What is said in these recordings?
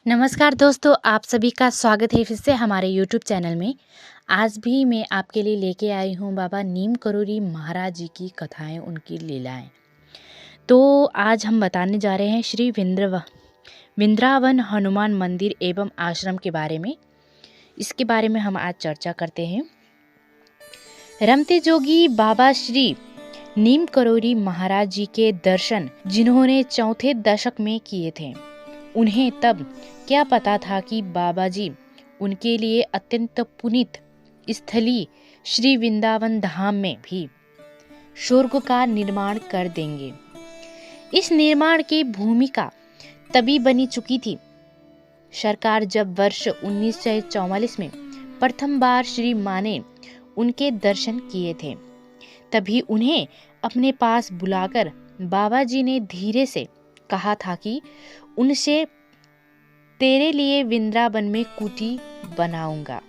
नमस्कार दोस्तों, आप सभी का स्वागत है फिर से हमारे YouTube चैनल में। आज भी मैं आपके लिए लेके आई हूँ बाबा नीम करोली महाराज जी की कथाएं, उनकी लीलाएं। तो आज हम बताने जा रहे हैं श्री वृंदावन हनुमान मंदिर एवं आश्रम के बारे में। इसके बारे में हम आज चर्चा करते हैं। रमते जोगी बाबा श्री नीम करोली महाराज जी के दर्शन जिन्होंने चौथे दशक में किए थे, उन्हें तब क्या पता था कि बाबा जी उनके लिए अत्यंत पुनीत स्थली श्री वृंदावन धाम में भी स्वर्ग का निर्माण कर देंगे। इस निर्माण की भूमिका तभी बनी चुकी थी। सरकार जब वर्ष 1944 में प्रथम बार श्री मां ने उनके दर्शन किए थे, तभी उन्हें अपने पास बुलाकर बाबा जी ने धीरे से कहा था कि उनसे तेरे लिए वृंदावन में कुटी बनाऊंगा।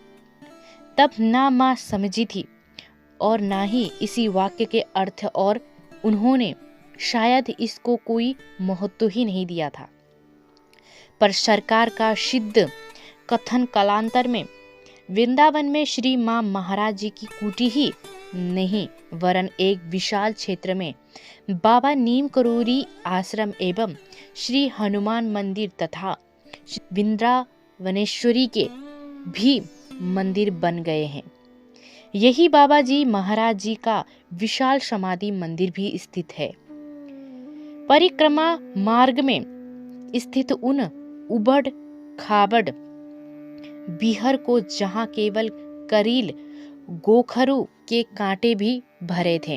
तब ना माँ समझी थी और ना ही इसी वाक्य के अर्थ, और उन्होंने शायद इसको कोई महत्व ही नहीं दिया था। पर सरकार का सिद्ध कथन कालांतर में वृंदावन में श्री मां महाराज जी की कुटी ही नहीं वरन एक विशाल क्षेत्र में बाबा नीम करोली आश्रम एवं श्री हनुमान मंदिर तथा वृंदावनेश्वरी के भी मंदिर बन गए हैं। यही बाबा जी महाराज जी का विशाल समाधि मंदिर भी स्थित है। परिक्रमा मार्ग में स्थित उन उबड़ खाबड़ बिहर को जहां केवल करील गोखरू के कांटे भी भरे थे,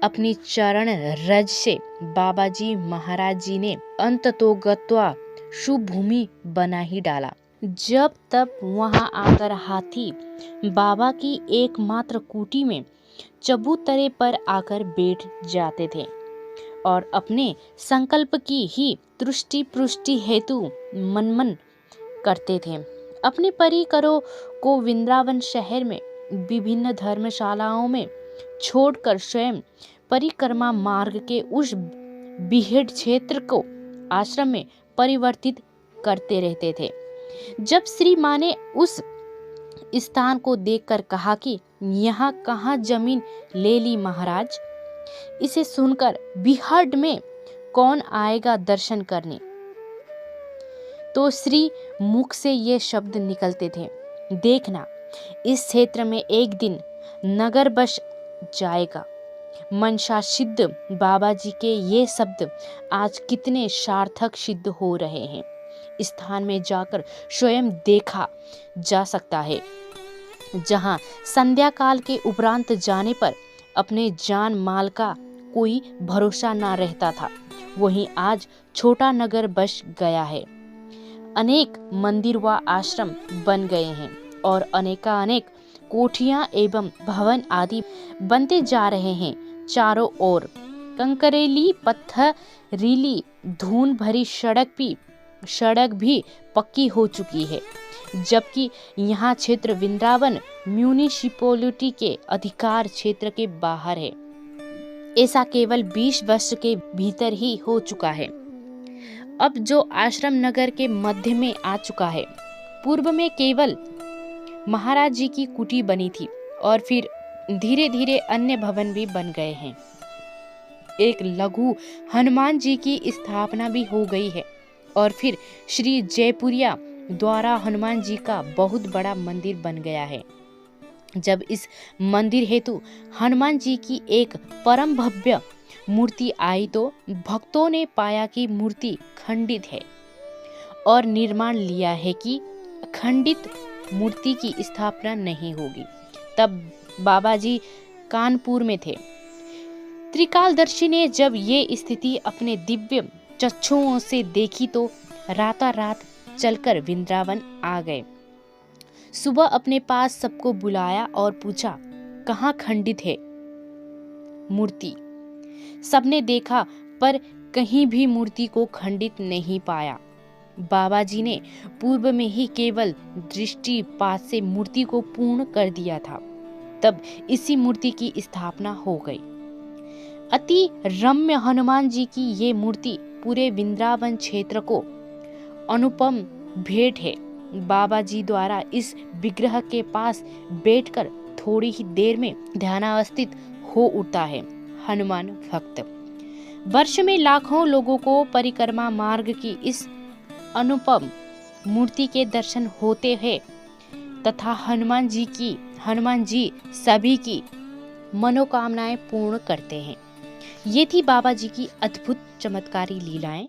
अपनी चरण रज से बाबा जी महाराज जी ने अंततोगत्वा शुभ भूमि बना ही डाला। जब तब वहां आकर हाथी बाबा की एकमात्र कुटी में चबूतरे पर आकर बैठ जाते थे और अपने संकल्प की ही तुष्टि पुष्टि हेतु मनन करते थे। अपने परिकरों को वृंदावन शहर में विभिन्न धर्मशालाओं में छोड़कर स्वयं परिक्रमा मार्ग के उस बिहेड़ क्षेत्र को आश्रम में परिवर्तित करते रहते थे। जब श्री मां ने उस स्थान को देखकर कहा कि यहाँ कहाँ जमीन ले ली महाराज, इसे सुनकर बिहाड़ में कौन आएगा दर्शन करने, तो श्री मुख से ये शब्द निकलते थे, देखना इस क्षेत्र में एक दिन नगर बस जाएगा। मनसा सिद्ध बाबा जी के ये शब्द आज कितने सार्थक सिद्ध हो रहे हैं, स्थान में जाकर स्वयं देखा जा सकता है। जहां संध्या काल के उपरांत जाने पर अपने जान माल का कोई भरोसा ना रहता था, वहीं आज छोटा नगर बस गया है। अनेक मंदिर व आश्रम बन गए हैं और अनेकानेक कोठियां एवं भवन आदि बनते जा रहे हैं। चारों ओर कंकरेली पत्थरीली धूल भरी सड़क भी पक्की हो चुकी है, जबकि यहाँ क्षेत्र वृंदावन म्यूनिसिपैलिटी के अधिकार क्षेत्र के बाहर है। ऐसा केवल 20 वर्ष के भीतर ही हो चुका है। अब जो आश्रम नगर के मध्य में आ चुका है। पूर्व में केवल महाराज जी की कुटी बनी थी और फिर धीरे धीरे अन्य भवन भी बन गए हैं। एक लघु हनुमान जी की स्थापना भी हो गई है और फिर श्री जयपुरिया द्वारा हनुमान जी का बहुत बड़ा मंदिर बन गया है। जब इस मंदिर हेतु हनुमान जी की एक परम भव्य मूर्ति आई तो भक्तों ने पाया कि मूर्ति खंडित है और निर्माण लिया है कि खंडित मूर्ति की स्थापना नहीं होगी। तब बाबा जी कानपुर में थे। त्रिकालदर्शी ने जब ये स्थिति अपने दिव्य चक्षुओं से देखी तो रातारात चलकर वृंदावन आ गए। सुबह अपने पास सबको बुलाया और पूछा, कहाँ खंडित है मूर्ति? सबने देखा पर कहीं भी मूर्ति को खंडित नहीं पाया। बाबा जी ने पूर्व में ही केवल दृष्टिपात से मूर्ति को पूर्ण कर दिया था। तब इसी मूर्ति की स्थापना हो गई। अति रम्य हनुमान जी की ये मूर्ति पूरे वृंदावन क्षेत्र को अनुपम भेंट है। बाबा जी द्वारा इस विग्रह के पास बैठकर थोड़ी ही देर में ध्यानावस्थित हो उठता है हनुमान भक्त। वर्ष में लाखों लोगों को परिक्रमा मार्ग की इस अनुपम मूर्ति के दर्शन होते हैं तथा हनुमान जी सभी की मनोकामनाएं पूर्ण करते हैं। ये थी बाबा जी की अद्भुत चमत्कारी लीलाएं।